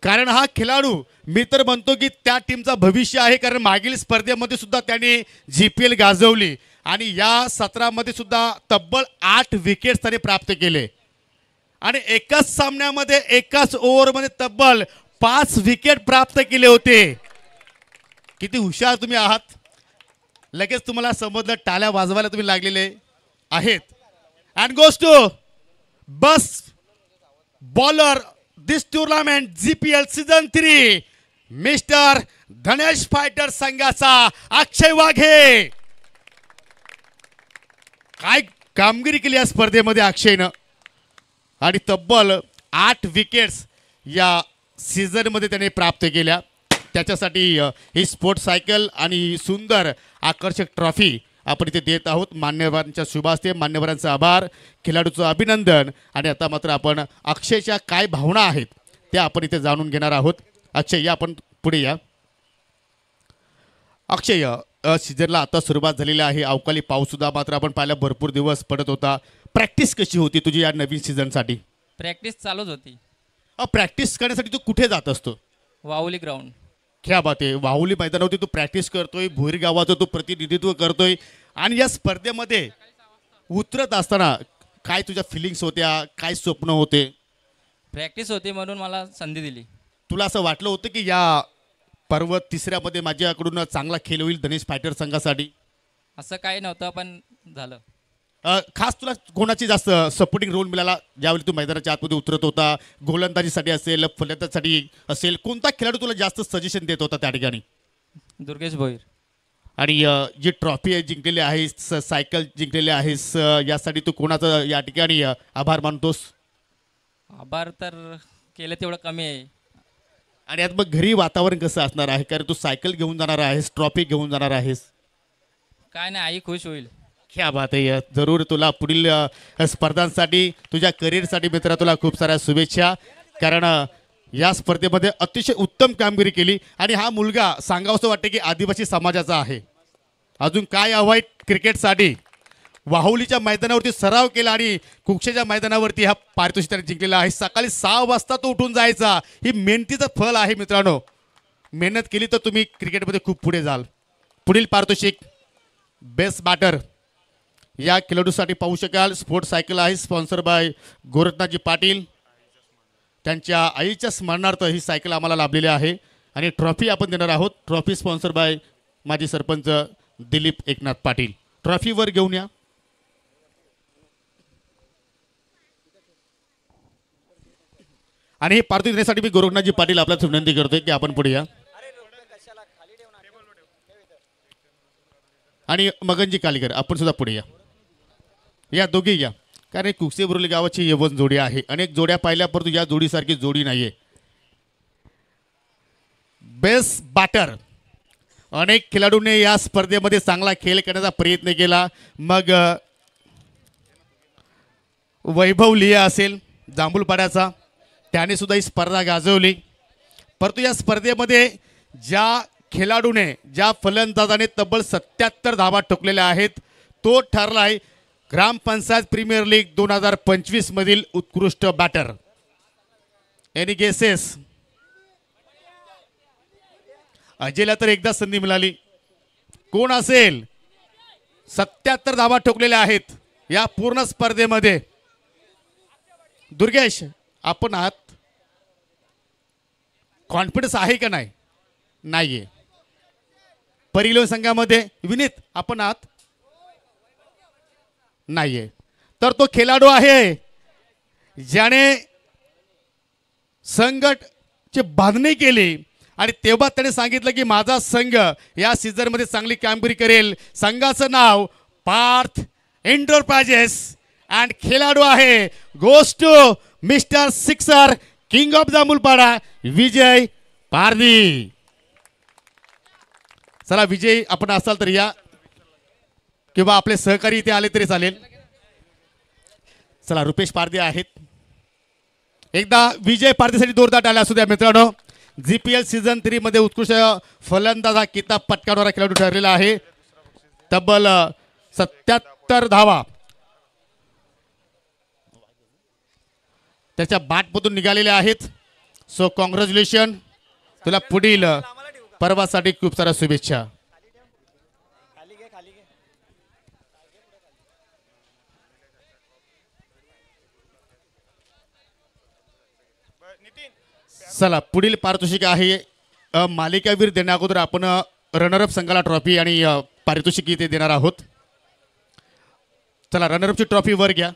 कारण हा खेळाडू मी तर म्हणतो की त्या टीमचा भविष्य आहे. कारण मागील स्पर्धेमध्ये सुद्धा त्याने GPL गाजवली आणि या सत्रामध्ये सुद्धा तब्बल 8 विकेट्स त्याने प्राप्त केले. आणि एकाच सामन्यामध्ये एकाच ओव्हरमध्ये तब्बल 5 विकेट प्राप्त केले होते. किती हुशार तुम्ही आहात. लगेच तुम्हाला समजलं, टाळ्या वाजवायला तुम्ही लागलेले आहेत. And goes to best bowler this tournament GPL season 3 mister Dhanesh fighter संघाचा अक्षय वाघे. काय कामगिरी केली या स्पर्धेमध्ये अक्षयनं. आणि तब्बल 8 विकेट्स या सीझनमध्ये त्याने प्राप्त केल्या. त्याच्यासाठी ही स्पोर्ट्स सायकल आणि ही सुंदर आकर्षक ट्रॉफी आपण इथे देत आहोत. मान्यवरांच्या शुभास्ते, मान्यवरांचा आभार, खेळाडूचं अभिनंदन. आणि आता मात्र आपण अक्षयच्या काय भावना आहेत त्या आपण इथे जाणून घेणार आहोत. अक्षय या आपण पुढे या. अक्षय, सीझनला आता सुरुवात झालेली आहे. अवकाळी पाऊस सुद्धा मात्र आपण पाहिला भरपूर दिवस पडत होता. प्रॅक्टिस कशी होती तुझी या नवीन सीझनसाठी? प्रॅक्टिस चालूच होती. प्रॅक्टिस करण्यासाठी तू कुठे जात असतो? वाहुली ग्राउंड. क्या बात आहे. वाहुली मैदानावरती तू प्रॅक्टिस करतोय, भोईर गावाचं तू प्रतिनिधित्व करतोय. आणि या स्पर्धेमध्ये उतरत असताना काय तुझ्या फिलिंग्स होत्या, काय स्वप्न होते? प्रॅक्टिस होती म्हणून मला संधी दिली. तुला असं वाटलं होतं की या पर्व तिसऱ्यामध्ये माझ्याकडून चांगला खेळ होईल धनेश फायटर संघासाठी? असं काही नव्हतं पण झालं. खास तुला कोणाची जास्त सपोर्टिंग रोल मिळाला ज्यावेळी तू मैदानाच्या आतमध्ये उतरत होता? गोलंदाजीसाठी असेल, फलंदाजीसाठी असेल, कोणता खेळाडू तुला जास्त सजेशन देत होता त्या ठिकाणी? दुर्गेश भोईर. आणि जी ट्रॉफी जिंकलेली आहेस, सायकल जिंकलेली आहेस, यासाठी तू कोणाचं या ठिकाणी आभार मानतोस? आभार तर केलं तेवढं कमी आहे. आणि आता मग घरी वातावरण कसं असणार आहे? कारण तू सायकल घेऊन जाणार आहेस, ट्रॉफी घेऊन जाणार आहेस. काय नाही, आई खुश होईल. क्या बात आहे. जरूर तुला पुढील स्पर्धांसाठी, तुझ्या करिअरसाठी मित्रा तुला खूप साऱ्या शुभेच्छा. कारण या स्पर्धेमध्ये अतिशय उत्तम कामगिरी केली. आणि हा मुलगा सांगावंसं वाटतं की आदिवासी समाजाचा आहे. अजून काय हवंय क्रिकेटसाठी? वाहुलीच्या मैदानावरती सराव केला आणि कुक्षेच्या मैदानावरती हा पारितोषिक त्याने जिंकलेला आहे. सकाळी 6 वाजता तो उठून जायचा. ही मेहनतीचं फळ आहे मित्रांनो. मेहनत केली तर तुम्ही क्रिकेटमध्ये खूप पुढे जाल. पुढील पारितोषिक बेस्ट बॅटर या खेळाडूसाठी पाहू शकाल. स्पोर्ट्स सायकल आहे, स्पॉन्सर बाय गोरखनाथजी पाटील. त्यांच्या आईच्या स्मरणार्थ ही सायकल आम्हाला लाभलेली आहे. आणि ट्रॉफी आपण देणार आहोत. ट्रॉफी स्पॉन्सर बाय माजी सरपंच दिलीप एकनाथ पाटील. ट्रॉफीवर घेऊन या. आणि हे पार्थिव देण्यासाठी मी गोरखनाथजी पाटील आपल्याला विनंती करतोय की आपण पुढे या. आणि मगनजी कालीकर आपण सुद्धा पुढे या दोघे या. कारण कुकसे बुरुली गावाची यवन जोडी आहे. अनेक जोड्या पाहिल्या परंतु या जोडीसारखी जोडी नाहीये. बेस्ट बॅटर अनेक खेळाडूंनी या स्पर्धेमध्ये चांगला खेळ करण्याचा प्रयत्न केला. मग वैभव लिया असेल जांभूलपाड्याचा, त्याने सुद्धा ही स्पर्धा गाजवली. परंतु या स्पर्धेमध्ये ज्या खेळाडूने ज्या फलंदाजाने तब्बल 77 धावा ठोकलेल्या आहेत तो ठरलाय ग्रामपंचायत प्रीमियर लीग 2025 मधील उत्कृष्ट बॅटर. Any guesses? अजयला तर एकदा संधी मिळाली. कोण असेल? 77 धावा ठोकलेल्या आहेत या पूर्ण स्पर्धेमध्ये. दुर्गेश आपण आहात? कॉन्फिडन्स आहे का नाही? नाहीये. परिलोन संघामध्ये विनीत आपण आहात? नाहीये. तर तो खेळाडू आहे ज्याने संघटची बांधणी केली आणि तेव्हा त्याने सांगितलं की माझा संघ या सीझनमध्ये चांगली कामगिरी करेल. संघाचं नाव पार्थ एंटरप्राइजेस अँड खेळाडू आहे goes to mister sixer king of Jambhulpada Vijay Pardhi. चला विजय आपण असाल तर या किंवा आपले सहकारी इथे आले तरी चालेल. चला रुपेश पारधी आहेत. एकदा विजय पारधीसाठी जोरदार टाळ्या असू द्या मित्रांनो. GPL सीझन 3 मध्ये उत्कृष्ट फलंदाजा किताब पटकावणारा खेळाडू ठरलेला आहे. तब्बल 77 धावा त्याच्या बॅटमधून निघालेल्या आहेत. So congratulation. तुला पुढील पर्वासाठी खूप साऱ्या शुभेच्छा. चला पुढील पारितोषिक आहे मालिकावीर देण्या अगोदर आपण रनरअप संघाला ट्रॉफी आणि पारितोषिक इथे देणार आहोत. चला रनरअपची ट्रॉफी वर घ्या.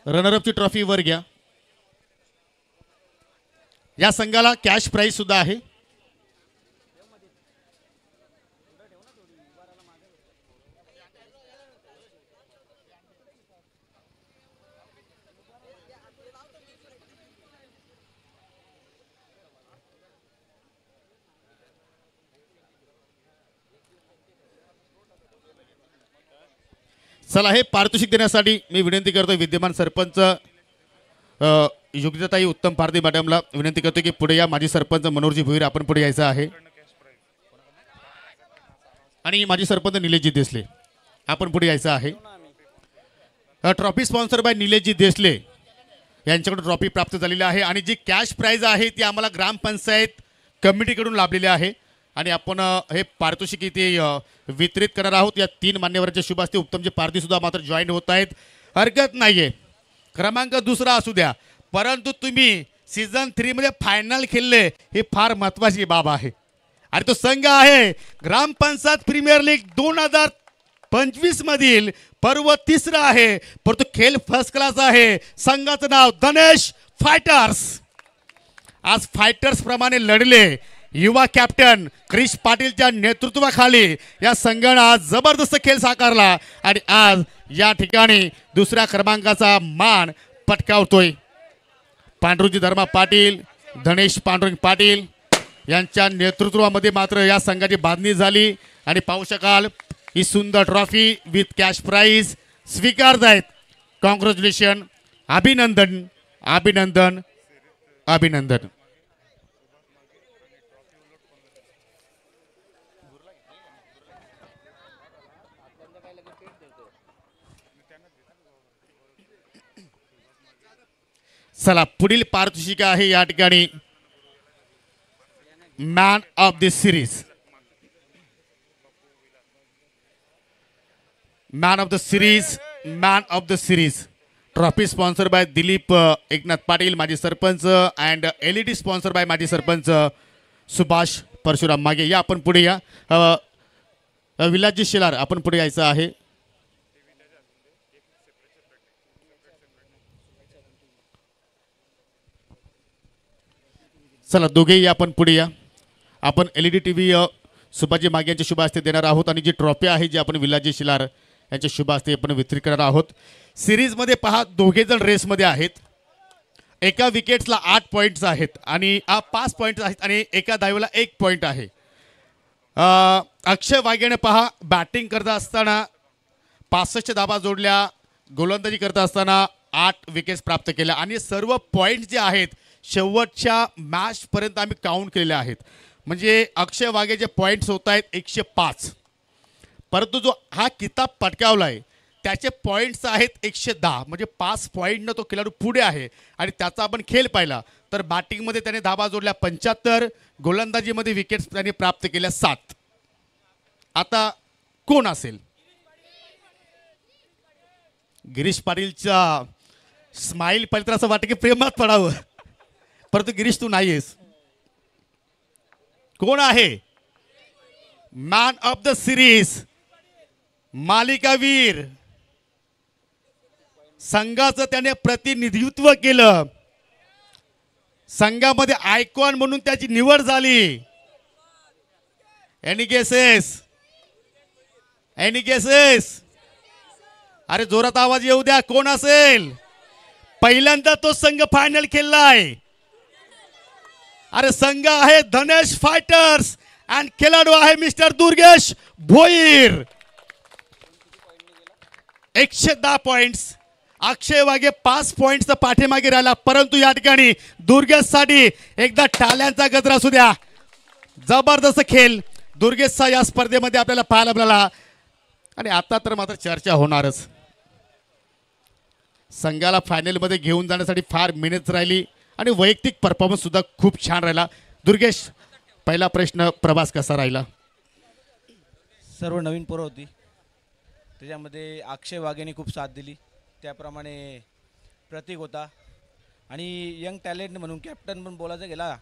रनरअपची ट्रॉफी वर घ्या. या संघाला कॅश प्राइज सुद्धा आहे. चला हे पारितोषिक देण्यासाठी मी विनंती करतो विद्यमान सरपंच योगिताताई उत्तम पारधी मॅडमला विनंती करतो की पुढे या. माजी सरपंच मनोहरजी भुईर आपण पुढे यायचं आहे. आणि माजी सरपंच निलेशजी देसले आपण पुढे यायचं आहे. Trophy sponsor bye Nileshji Desale यांच्याकडून ट्रॉफी प्राप्त झालेली आहे. आणि जी कॅश प्राइज आहे ती आम्हाला ग्रामपंचायत कमिटीकडून लाभलेली आहे. आणि आपण हे पारितोषिक इथे वितरित करणार आहोत. या 3 मान्यवरांच्या शुभ हस्ते उत्तमजी पारधी सुद्धा मात्र जॉईन होत आहेत. हरकत नाहीये क्रमांक दुसरा असू द्या परंतु तुम्ही सीझन 3 मध्ये फायनल खेळले ही फार महत्वाची बाब आहे. आणि तो संघ आहे ग्रामपंचायत प्रीमियर लीग 2025 मधील पर्व 3 आहे. परंतु खेळ फर्स्ट क्लास आहे. संघाचं नाव धनेश फायटर्स. आज फायटर्स प्रमाणे लढले युवा कॅप्टन क्रिश पाटीलच्या नेतृत्वाखाली या संघाने आज जबरदस्त खेळ साकारला आणि आज या ठिकाणी दुसऱ्या क्रमांकाचा मान पटकावतोय. पांडुरंग धर्मा पाटील, धनेश पांडुरंग पाटील यांच्या नेतृत्वामध्ये मात्र या संघाची बांधणी झाली. आणि पाहू शकाल ही सुंदर ट्रॉफी विथ कॅश प्राइज स्वीकारत आहेत. कॉंग्रॅच्युलेशन. अभिनंदन अभिनंदन अभिनंदन. चला पुढील पारितोषिक आहे या ठिकाणी man of the series. Man of the series man of the series trophy sponsor by Dilip Eknath Patil माजी sarpanch and LED sponsor by माजी सरपंच सुभाष परशुराम मागे. या आपण पुढे या. विलासजी शेलार आपण पुढे यायचं आहे. चला दोघेही आपण पुढे या. आपण LED TV सुभाजी मागे यांचे शुभ हस्ते देणार आहोत आणि जी ट्रॉफी आहे जी आपण विलाजी शिलार यांच्या शुभ हस्ते आपण वितरित करणार आहोत. सिरीजमध्ये पहा दोघे जण रेसमध्ये आहेत. एका विकेट्सला 8 पॉईंट्स आहेत आणि 5 पॉईंट्स आहेत आणि एका धावेला 1 पॉईंट आहे. अक्षय वाघेने पहा बॅटिंग करत असताना 65 धाबा जोडल्या, गोलंदाजी करत असताना 8 विकेट्स प्राप्त केल्या आणि सर्व पॉईंट्स जे आहेत शेवटच्या मॅचपर्यंत आम्ही काउंट केलेले आहेत. म्हणजे अक्षय वाघेचे पॉईंट्स होत आहेत 105, परंतु जो हा किताब पटकावला आहे त्याचे पॉईंट्स आहेत 110. म्हणजे 5 पॉईंटनं तो खेळाडू पुढे आहे आणि त्याचा आपण खेळ पाहिला तर बॅटिंगमध्ये त्याने धाबा जोडल्या 75, गोलंदाजीमध्ये विकेट्स त्याने प्राप्त केल्या 7. आता कोण असेल? गिरीश पाटीलचा स्माईल पाहिलं तर असं वाटतं की प्रेमात पडावं, परंतु गिरीश तू नाही आहेस. कोण आहे मॅन ऑफ द सिरीज, मालिकावीर, संघाचं त्याने प्रतिनिधित्व केलं, संघामध्ये आयकॉन म्हणून त्याची निवड झाली. Any guesses? Any guesses? अरे जोरात आवाज येऊ द्या. कोण असेल? पहिल्यांदा तो संघ फायनल खेळलाय. अरे संघ आहे धनेश फायटर्स आणि खेळाडू आहे मिस्टर दुर्गेश भोईर. 110 पॉइंट्स. अक्षय वाघे 5 पॉइंट्सचा पाठीमागे राहिला, परंतु या ठिकाणी दुर्गेशसाठी एकदा टाळ्यांचा गजर असू द्या. जबरदस्त खेळ दुर्गेशचा या स्पर्धेमध्ये आपल्याला पाहायला मिळाला आणि आता तर मात्र चर्चा होणारच. संघाला फायनलमध्ये घेऊन जाण्यासाठी फार मेहनत राहिली आणि वैयक्तिक परफॉर्मन्स सुद्धा खूप छान राहिला. दुर्गेश, पहिला प्रश्न, प्रवास कसा राहिला? सर्व नवीन पोरं होती, त्याच्यामध्ये अक्षय वाघेने खूप साथ दिली, त्याप्रमाणे प्रतीक होता आणि यंग टॅलेंट म्हणून कॅप्टन पण बोलायचं गेला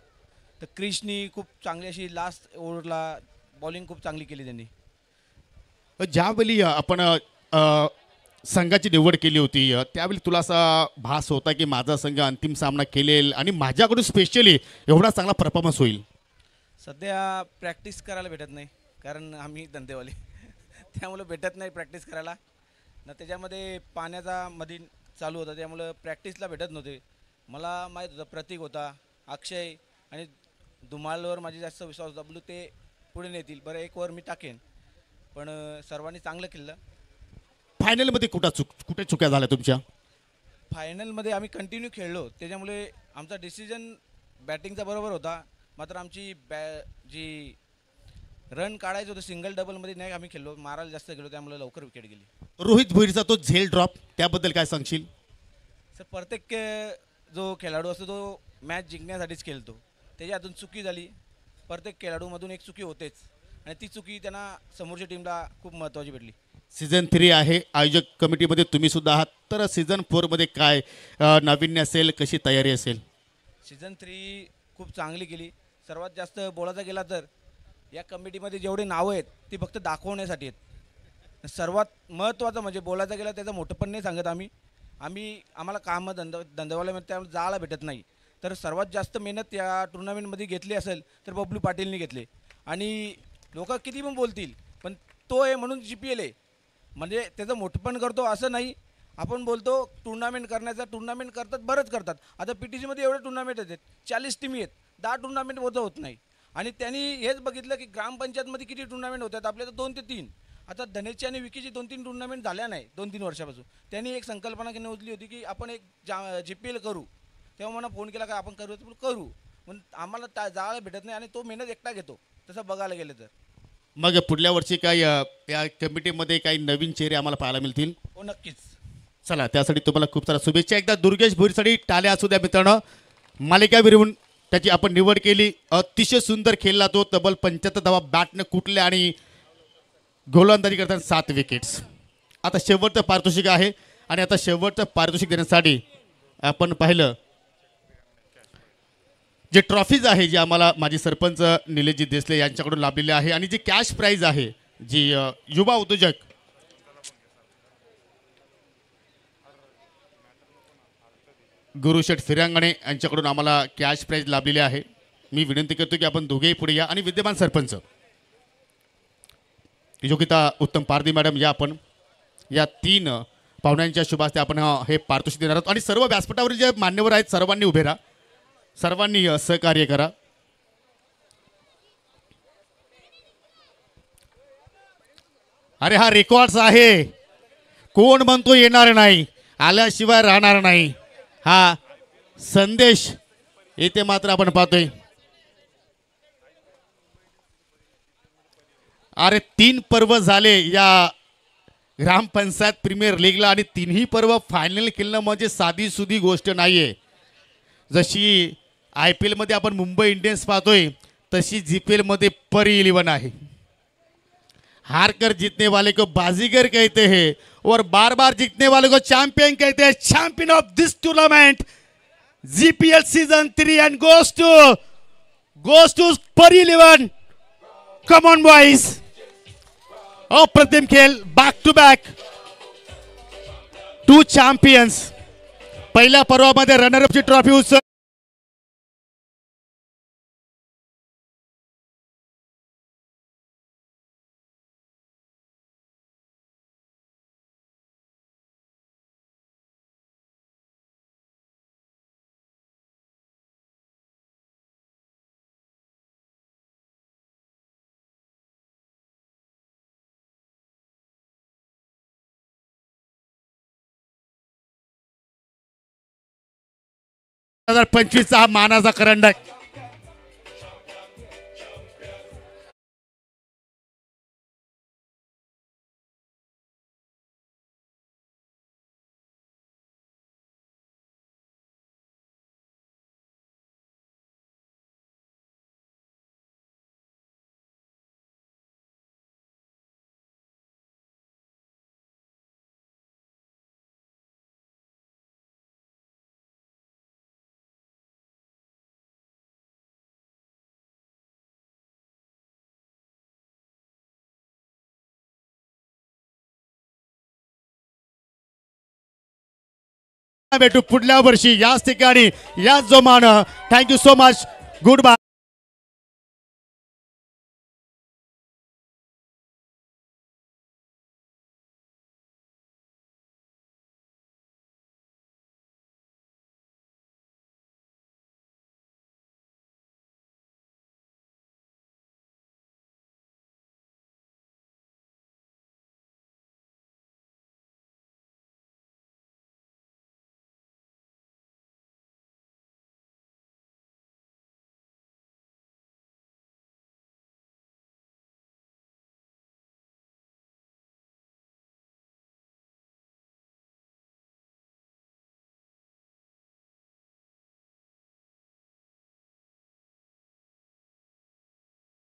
तर क्रिशनी खूप चांगली अशी लास्ट ओव्हरला बॉलिंग खूप चांगली केली त्यांनी. ज्यावेळी आपण संघाची निवड केली होती त्यावेळी तुला असा भास होता की माझा संघ अंतिम सामना खेळेल आणि माझ्याकडून स्पेशली एवढा चांगला परफॉर्मन्स होईल? सध्या प्रॅक्टिस करायला भेटत नाही, कारण आम्ही धंदेवाले त्यामुळे भेटत नाही प्रॅक्टिस करायला ना. त्याच्यामध्ये पाण्याचा मध्ये चालू होता त्यामुळं प्रॅक्टिसला भेटत नव्हते. मला माहीत होतं प्रतीक होता, अक्षय आणि धुमाळवर माझी जास्त विश्वास होता, बोलू ते पुढे नेतील. बरं एक ओव्हर मी टाकेन, पण सर्वांनी चांगलं खेळलं. फायनलमध्ये कुठे चुक्या झाल्या तुमच्या? फायनलमध्ये आम्ही कंटिन्यू खेळलो, त्याच्यामुळे आमचा डिसिजन बॅटिंगचा बरोबर होता, मात्र आमची जी रन काढायचं होतं सिंगल डबलमध्ये नाही आम्ही खेळलो, मारायला जास्त गेलो, त्यामुळे लवकर विकेट गेली. रोहित भोईरचा तो झेल ड्रॉप त्याबद्दल काय सांगशील? सर प्रत्येक जो खेळाडू असतो तो मॅच जिंकण्यासाठीच खेळतो, त्याची अजून चुकी झाली. प्रत्येक खेळाडूमधून एक चुकी होतेच आणि ती चुकी त्यांना समोरच्या टीमला खूप महत्त्वाची भेटली. सीझन 3 आहे, आयोजक कमिटीमध्ये तुम्ही सुद्धा आहात, तर सीझन 4मध्ये काय नाविन्य असेल, कशी तयारी असेल? सीझन 3 खूप चांगली केली. सर्वात जास्त बोलायचा गेला तर या कमिटीमध्ये जेवढे नावं आहेत ती फक्त दाखवण्यासाठी आहेत. सर्वात महत्त्वाचं म्हणजे बोलायचं गेलं त्याचं मोठंपण नाही सांगत आम्हाला कामं धंदेवाल्यामध्ये त्यामुळे जायला भेटत नाही. तर सर्वात जास्त मेहनत या टुर्नामेंटमध्ये घेतली असेल तर बबलू पाटीलनी घेतली. आणि लोक किती पण बोलतील, पण तो आहे म्हणून GPL आहे, म्हणजे त्याचं मोठंपण करतो असं नाही. आपण बोलतो टुर्नामेंट टुर्नामेंट करतात, बरंच करतात. आता PTCमध्ये एवढे टुर्नामेंट आहेत, 40 टीमी आहेत, 10 टुर्नामेंट होत नाही. आणि त्यांनी हेच बघितलं की ग्रामपंचायतमध्ये किती टुर्नामेंट होतात, आपल्या तर 2 ते 3. आता धनेशची आणि विकीची 2-3 टुर्नामेंट झाल्या नाही 2-3 वर्षापासून. त्यांनी एक संकल्पना उचलली होती की आपण एक GPL करू. तेव्हा मला फोन केला का आपण करू, पण आम्हाला जायला भेटत नाही आणि तो मेहनत एकटा घेतो तसं बघायला गेलं तर. मग पुढल्या वर्षी काय या कमिटीमध्ये काही नवीन चेहरे आम्हाला पाहायला मिळतील? हो नक्कीच. चला, त्यासाठी तुम्हाला खूप साऱ्या शुभेच्छा. एकदा दुर्गेश भोईरसाठी टाळ्या असू द्या मित्रांनो. मालिकावीरहून त्याची आपण निवड केली, अतिशय सुंदर खेळला तो. तब्बल 75 धावा बॅटने कुठले आणि गोलंदाजी करताना 7 विकेट्स. आता शेवटचं पारितोषिक आहे आणि आता शेवटचं पारितोषिक देण्यासाठी आपण पाहिलं जे ट्रॉफीज आहे जी आम्हाला माजी सरपंच निलेशजी देसले यांच्याकडून लाभलेली आहे आणि जी कॅश प्राईज आहे जी युवा उद्योजक गुरुशेठ फिरांगणे यांच्याकडून आम्हाला कॅश प्राईज लाभलेली आहे. मी विनंती करतो की आपण दोघेही पुढे या आणि विद्यमान सरपंच योगिता उत्तम पारधी मॅडम या आपण या 3 पाहुण्यांच्या शुभ हस्ते आपण हे पारितोषिक देणार आहोत आणि सर्व व्यासपीठावरील जे मान्यवर आहेत सर्वांनी उभे राहा, सर्वांनी सहकार्य करा. अरे हा रेकॉर्ड्स आहे, कोण म्हणतो येणार नाही, आल्याशिवाय राहणार नाही, हा संदेश येथे मात्र आपण पाहतोय. अरे 3 पर्व झाले या ग्रामपंचायत प्रीमियर लीगला आणि 3ही पर्व फायनल केलं म्हणजे साधी सुधी गोष्ट नाहीये. जशी IPL मध्ये आपण मुंबई इंडियन्स पाहतोय तशी GPL मध्ये परी 11 आहे. हार कर जीतने वाले को बाजीगर कहते हैं और बार बार जीतने वाले को चैंपियन कहते हैं. Champion of this tournament GPL season 3 and goes to परी 11. Come on boys. अप्रतिम खेळ, बॅक टू बॅक 2 चॅम्पियन्स. पहिल्या पर्वामध्ये रनरअपची ट्रॉफी उचल चा हा मानाचा करंडक. भेटू पुढल्या वर्षी याच ठिकाणी याच जोमानं. Thank you so much. Good bye.